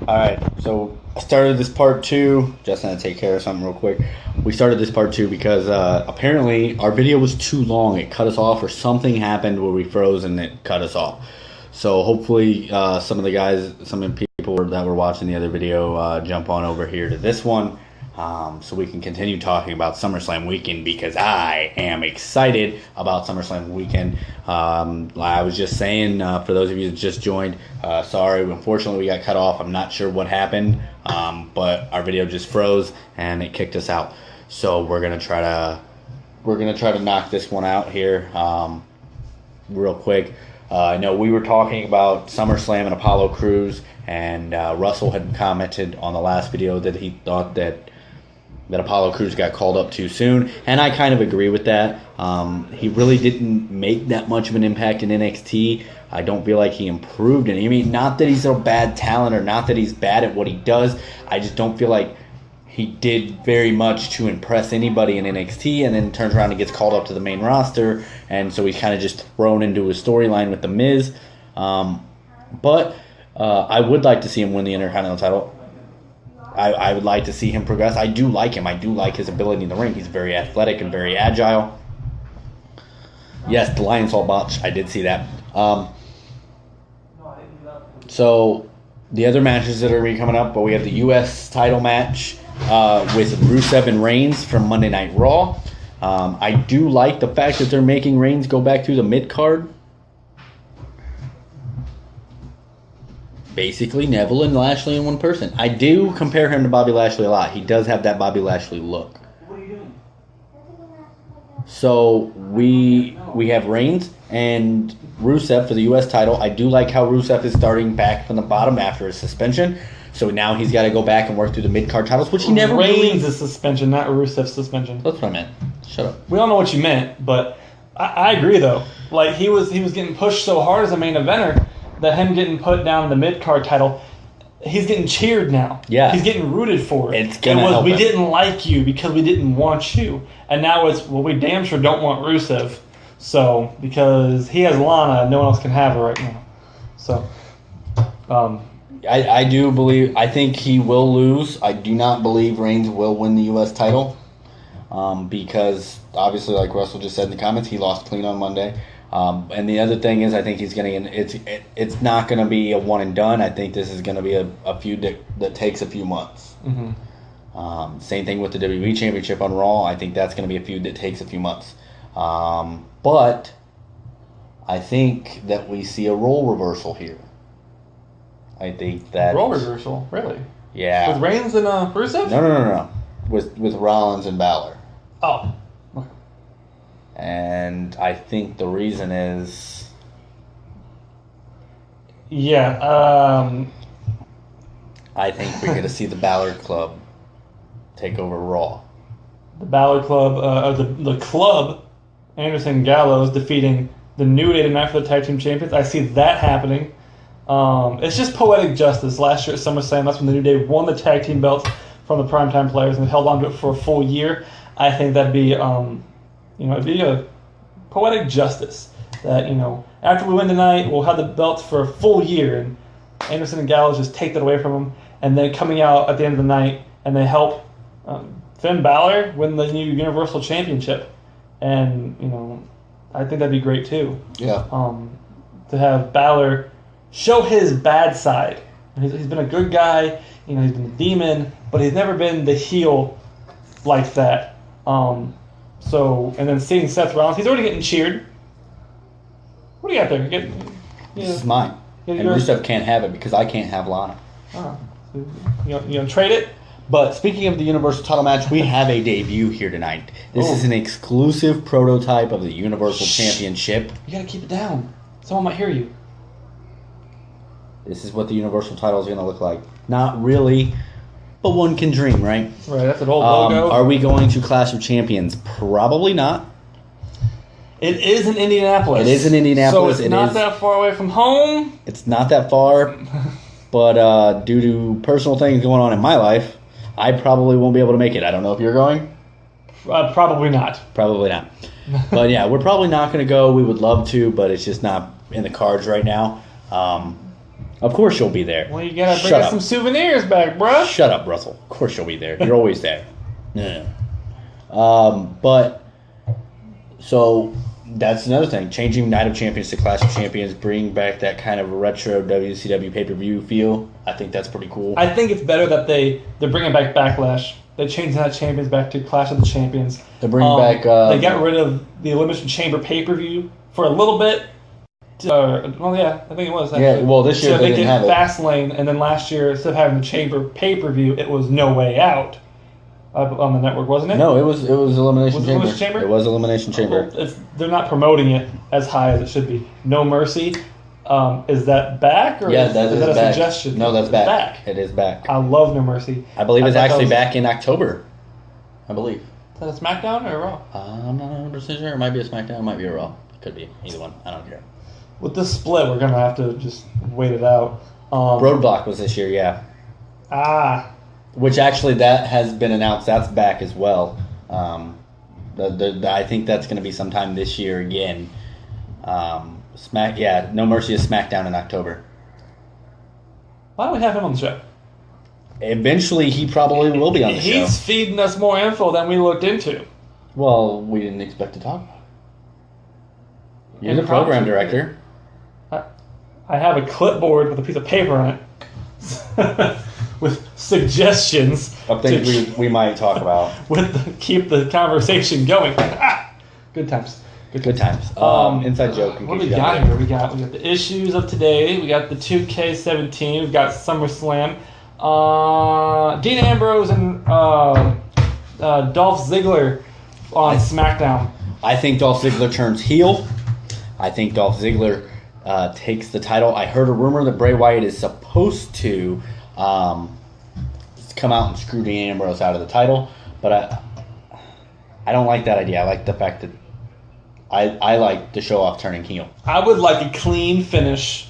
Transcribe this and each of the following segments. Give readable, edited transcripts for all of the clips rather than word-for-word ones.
All right, so I started this part two. Just gonna take care of something real quick. We started this part two because apparently our video was too long. It cut us off, or something happened where we froze and it cut us off. So hopefully, some of the guys, some of the people that were watching the other video, jump on over here to this one, so we can continue talking about SummerSlam weekend because I am excited about SummerSlam weekend. I was just saying, for those of you that just joined, sorry, unfortunately we got cut off. I'm not sure what happened, but our video just froze and it kicked us out. So we're gonna try to knock this one out here, real quick. I know we were talking about SummerSlam and Apollo Crews, and Russell had commented on the last video that he thought that Apollo Crews got called up too soon, and I kind of agree with that. He really didn't make that much of an impact in NXT. I don't feel like he improved in it. I mean, not that he's a bad talent or not that he's bad at what he does. I just don't feel like he did very much to impress anybody in NXT, and then turns around and gets called up to the main roster, and so he's kind of just thrown into a storyline with The Miz. But I would like to see him win the Intercontinental title. I would like to see him progress. I do like him. I do like his ability in the ring. He's very athletic and very agile. Yes, the Lions Hall botch. I did see that. So the other matches that are going to be coming up, but we have the U.S. title match with Rusev and Reigns from Monday Night Raw. I do like the fact that they're making Reigns go back through the mid-card. Basically, Neville and Lashley in one person. I do compare him to Bobby Lashley a lot. He does have that Bobby Lashley look. What are you doing? So we have Reigns and Rusev for the U.S. title. I do like how Rusev is starting back from the bottom after his suspension. So now he's got to go back and work through the mid-card titles, which he never Reigns' suspension, not Rusev's suspension. That's what I meant. Shut up. We all know what you meant, but I agree though. Like he was getting pushed so hard as a main eventer that him getting put down in the mid-card title, he's getting cheered now. Yeah. He's getting rooted for it. It's gonna help we him. didn't like you because we didn't want you. And now it's, well, we damn sure don't want Rusev. So, because he has Lana, no one else can have her right now. So, I do believe, I think he will lose. I do not believe Reigns will win the U.S. title, because obviously, like Russell just said in the comments, he lost clean on Monday. And the other thing is, I think he's going to, it's not going to be a one and done. I think this is going to be a feud that takes a few months. mm-hmm. Same thing with the WWE Championship on Raw. I think that's going to be a feud that takes a few months. But I think that we see a role reversal here. I think that... Role reversal? Really? Yeah. With Reigns and Rusev? No. With Rollins and Balor. Oh. And I think the reason is... Yeah, I think we're going to see the Balor Club take over Raw. the Balor Club, the Club, Anderson Gallows defeating the New Day tonight for the Tag Team Champions. I see that happening. It's just poetic justice. Last year at SummerSlam, that's when the New Day won the tag team belts from the Primetime Players and held on to it for a full year. I think that'd be, it'd be a poetic justice that, after we win tonight, we'll have the belts for a full year, and Anderson and Gallows just take that away from them, and then coming out at the end of the night, and they help Finn Balor win the new Universal Championship, and I think that'd be great too. Yeah. To have Balor show his bad side. He's been a good guy, he's been a demon, but he's never been the heel like that. And then seeing Seth Rollins, he's already getting cheered. What do you got there? This is mine. And Rusev can't have it because I can't have Lana. Oh, so you gonna trade it? But speaking of the Universal title match, we have a debut here tonight. This is an exclusive prototype of the Universal Championship. You gotta keep it down. Someone might hear you. This is what the Universal title is going to look like. Not really, but one can dream, right? Right, that's an old logo. Are we going to Clash of Champions? Probably not. It is in Indianapolis. It is in Indianapolis. So it's not that far away from home. It's not that far, but due to personal things going on in my life, I probably won't be able to make it. I don't know if you're going. Probably not. Probably not. But yeah, we're probably not going to go. We would love to, but it's just not in the cards right now. Of course you'll be there. Well, you gotta bring Shut us up. some souvenirs back, bruh. Shut up, Russell. Of course you'll be there. You're always there. Yeah. But so that's another thing. Changing Night of Champions to Clash of Champions, bringing back that kind of retro WCW pay-per-view feel. I think that's pretty cool. I think it's better that they're bringing back Backlash. They changed Night of Champions back to Clash of the Champions. They're bringing back. They got rid of the Elimination Chamber pay-per-view for a little bit. Well, yeah, I think it was. Actually. Yeah, well, this year so they didn't have it. Fastlane, and then last year, instead of having the Chamber pay-per-view, it was No Way Out on the network, wasn't it? No, it was Elimination Was it Chamber. Elimination Chamber? It was Elimination Chamber. Well, they're not promoting it as high as it should be. No Mercy. Is that back? Or Yeah, is that is that a back. suggestion? No, that's It's back. It is back. I love No Mercy. I believe it's thought that actually was- back in October. I believe. Is that a SmackDown or a Raw? I'm not 100% sure. It might be a SmackDown. It might be a Raw. Could be. Either one. I don't care. With this split, we're going to have to just wait it out. Roadblock was this year, yeah. Which actually, that has been announced. That's back as well. I think that's going to be sometime this year again. No Mercy is SmackDown in October. Why don't we have him on the show? Eventually, he probably will be on the show. He's feeding us more info than we looked into. Well, we didn't expect to talk about it. You're In the program concert. director. I have a clipboard with a piece of paper on it with suggestions. Of things we might talk about. Keep the conversation going. Good times. Good times. Inside joke. What do we got here? We got the issues of today. We got the 2K17. We've got SummerSlam. Dean Ambrose and Dolph Ziggler on SmackDown. I think Dolph Ziggler turns heel. I think Dolph Ziggler takes the title. I heard a rumor that Bray Wyatt is supposed to come out and screw Dean Ambrose out of the title, but I don't like that idea. I like the fact that I like to show off turning heel. I would like a clean finish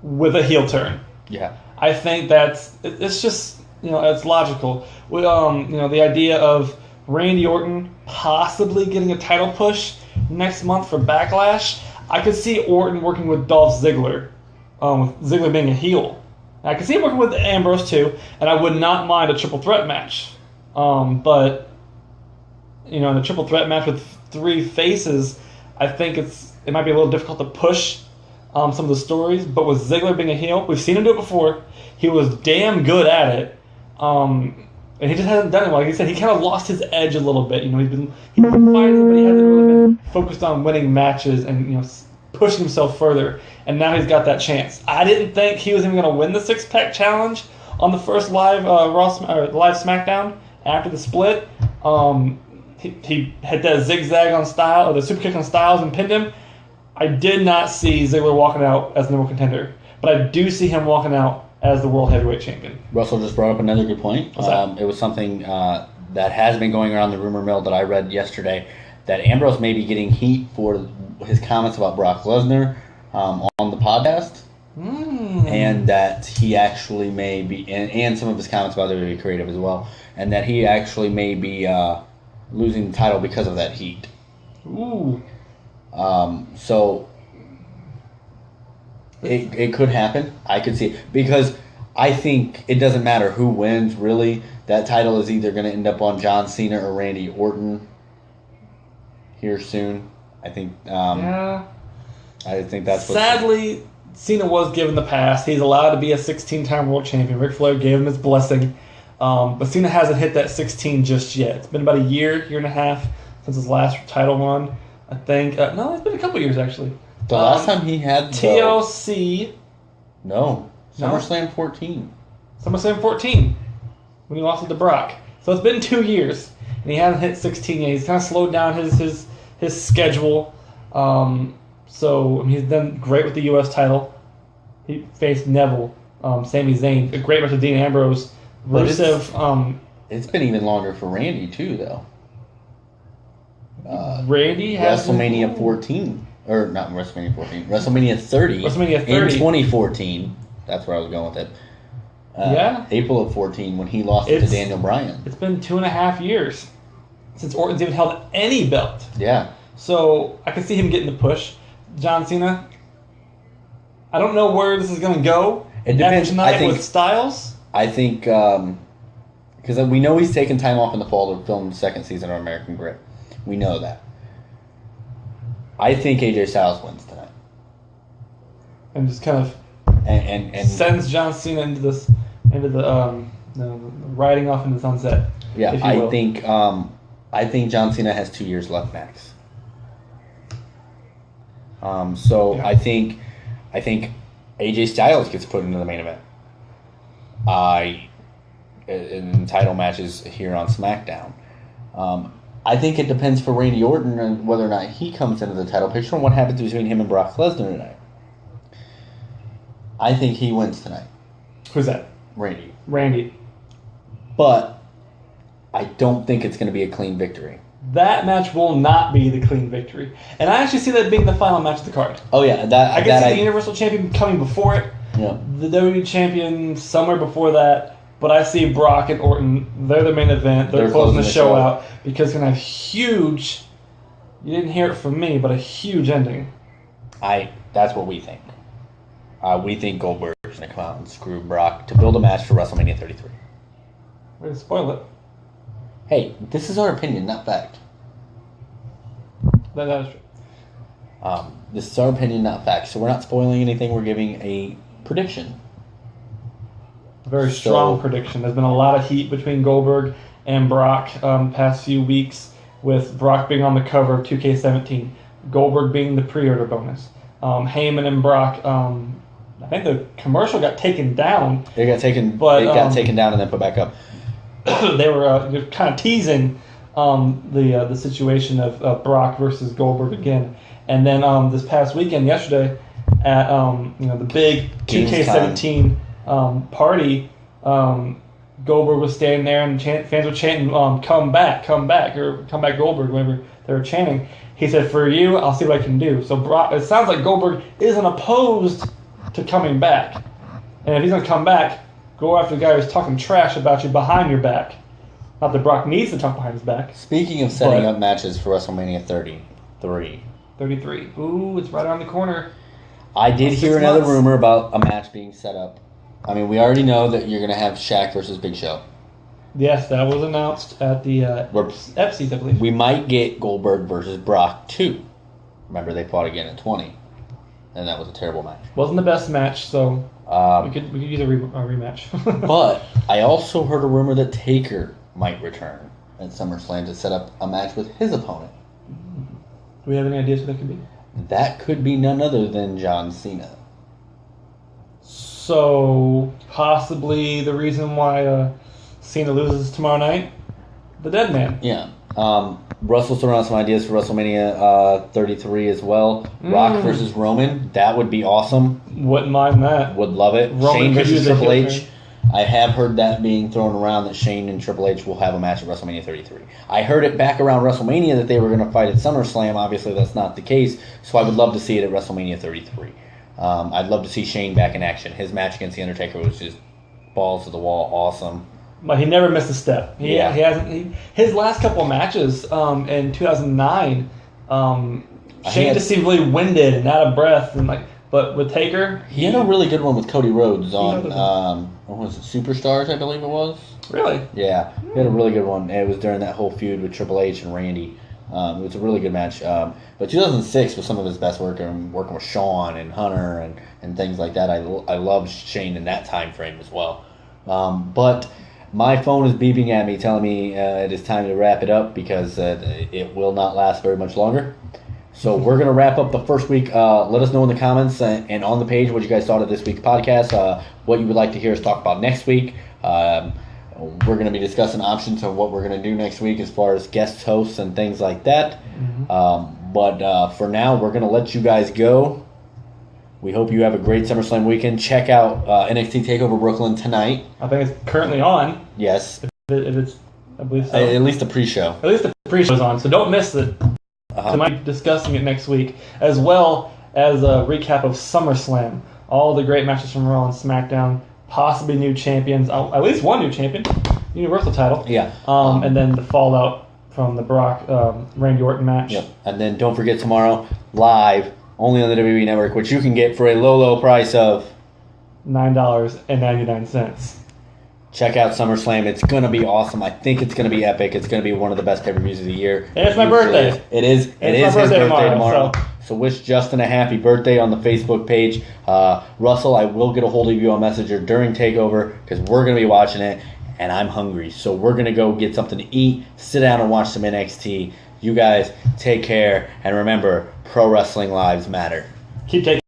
with a heel turn. Yeah. I think it's just, it's logical. The idea of Randy Orton possibly getting a title push next month for Backlash. I could see Orton working with Dolph Ziggler, with Ziggler being a heel. I could see him working with Ambrose too, and I would not mind a triple threat match. But in a triple threat match with three faces, I think it might be a little difficult to push some of the stories. But with Ziggler being a heel, we've seen him do it before. He was damn good at it. And he just hasn't done it well. Like you said, he kind of lost his edge a little bit. He's been fighting, but he hasn't really been focused on winning matches and pushing himself further. And now he's got that chance. I didn't think he was even going to win the six-pack challenge on the first live live SmackDown after the split. He had that zigzag on Styles, or the super kick on Styles, and pinned him. I did not see Ziggler walking out as the number one contender, but I do see him walking out as the World Heavyweight Champion. Russell just brought up another good point. What's that? It was something that has been going around the rumor mill that I read yesterday, that Ambrose may be getting heat for his comments about Brock Lesnar on the podcast, and that he actually may be, and some of his comments about WWE Creative as well, and that he actually may be losing the title because of that heat. Ooh. So it could happen. I could see it. Because I think it doesn't matter who wins, really. That title is either going to end up on John Cena or Randy Orton here soon. I think. Yeah. I think that's what. Sadly, Cena was given the pass. He's allowed to be a 16-time world champion. Ric Flair gave him his blessing. But Cena hasn't hit that 16 just yet. It's been about a year and a half since his last title run. I think. No, it's been a couple years, actually. The last time he had TLC. No. SummerSlam 14. SummerSlam 14. When he lost it to Brock. So it's been 2 years. And he hasn't hit 16 yet. He's kind of slowed down his schedule. He's done great with the U.S. title. He faced Neville, Sami Zayn, a great match with Dean Ambrose, Rusev. It's been even longer for Randy, too, though. Randy has WrestleMania 14. Or not WrestleMania 14. WrestleMania 30. WrestleMania 30. In 2014. That's where I was going with it. April of 14 when he lost it to Daniel Bryan. It's been 2.5 years since Orton's even held any belt. Yeah. So I can see him getting the push. John Cena, I don't know where this is going to go. It depends. After tonight I think with Styles. I think because we know he's taking time off in the fall to film the second season of American Grit. We know that. I think AJ Styles wins tonight, And just kind of and sends John Cena into the riding off into the sunset. yeah, if you will. I think John Cena has 2 years left max. So Yeah. I think AJ Styles gets put into the main event. In title matches here on SmackDown. I think it depends for Randy Orton on whether or not he comes into the title picture and what happens between him and Brock Lesnar tonight. I think he wins tonight. Who's that? Randy. But I don't think it's going to be a clean victory. That match will not be the clean victory. And I actually see that being the final match of the card. Oh, yeah. I can see the Universal Champion coming before it. Yeah. The WWE Champion somewhere before that. But I see Brock and Orton, they're the main event. They're closing the show out because it's going to have huge, you didn't hear it from me, but a huge ending. That's what we think. We think Goldberg is going to come out and screw Brock to build a match for WrestleMania 33. We're going to spoil it. Hey, this is our opinion, not fact. That is true. This is our opinion, not fact. So we're not spoiling anything. We're giving a prediction. A very strong prediction. There's been a lot of heat between Goldberg and Brock past few weeks, with Brock being on the cover of 2K17, Goldberg being the pre-order bonus. Heyman and Brock, I think the commercial got taken down. It got taken down and then put back up. They were kind of teasing the situation of Brock versus Goldberg again. And then this past weekend, yesterday, at the big 2K17 party, Goldberg was standing there and fans were chanting, come back, or come back Goldberg, whenever they were chanting. He said, for you, I'll see what I can do. So Brock, it sounds like Goldberg isn't opposed to coming back. And if he's going to come back, go after the guy who's talking trash about you behind your back. Not that Brock needs to talk behind his back. Speaking of setting up matches for WrestleMania 33. 33. Ooh, it's right around the corner. I did hear another rumor about a match being set up. I mean, we already know that you're going to have Shaq versus Big Show. Yes, that was announced at the EPSIs, I believe. We might get Goldberg versus Brock, too. Remember, they fought again at 20. And that was a terrible match. Wasn't the best match, so we could use a rematch. But I also heard a rumor that Taker might return at SummerSlam to set up a match with his opponent. Do we have any ideas what that could be? That could be none other than John Cena. So, possibly the reason why Cena loses tomorrow night? The Dead Man. Yeah. Russell's throwing out some ideas for WrestleMania 33 as well. Rock versus Roman. That would be awesome. Wouldn't mind that. Would love it. Roman Shane versus Triple H. Turn. I have heard that being thrown around that Shane and Triple H will have a match at WrestleMania 33. I heard it back around WrestleMania that they were going to fight at SummerSlam. Obviously, that's not the case. So I would love to see it at WrestleMania 33. I'd love to see Shane back in action. His match against The Undertaker was just balls to the wall, awesome. But he never missed a step. He hasn't. His last couple of matches in 2009, Shane just seemed really winded and out of breath, and but with Taker, he had a really good one with Cody Rhodes on what was it, Superstars, I believe it was. Really? Yeah, he had a really good one. It was during that whole feud with Triple H and Randy. It was a really good match. But 2006 was some of his best work, working with Shawn and Hunter and things like that. I loved Shane in that time frame as well. But my phone is beeping at me, telling me it is time to wrap it up because it will not last very much longer. So we're going to wrap up the first week. Let us know in the comments and on the page what you guys thought of this week's podcast, what you would like to hear us talk about next week. We're going to be discussing options of what we're going to do next week as far as guest hosts and things like that. Mm-hmm. But for now, we're going to let you guys go. We hope you have a great SummerSlam weekend. Check out NXT TakeOver Brooklyn tonight. I think it's currently on. Yes. If it's, I believe so. At least the pre-show. At least the pre-show is on, so don't miss it. I might be discussing it next week, as well as a recap of SummerSlam. All the great matches from Raw and SmackDown, possibly new champions, at least one new champion, Universal title. Yeah. And then the fallout from the Brock Randy Orton match. Yep. And then don't forget tomorrow, live, only on the WWE Network, which you can get for a low, low price of $9.99. Check out SummerSlam. It's going to be awesome. I think it's going to be epic. It's going to be one of the best pay-per-views of the year. And it's my birthday. It is. It is my his birthday birthday tomorrow, tomorrow. So wish Justin a happy birthday on the Facebook page. Russell, I will get a hold of you on Messenger during TakeOver because we're going to be watching it, and I'm hungry. So we're going to go get something to eat, sit down and watch some NXT. You guys take care, and remember, pro wrestling lives matter. Keep taking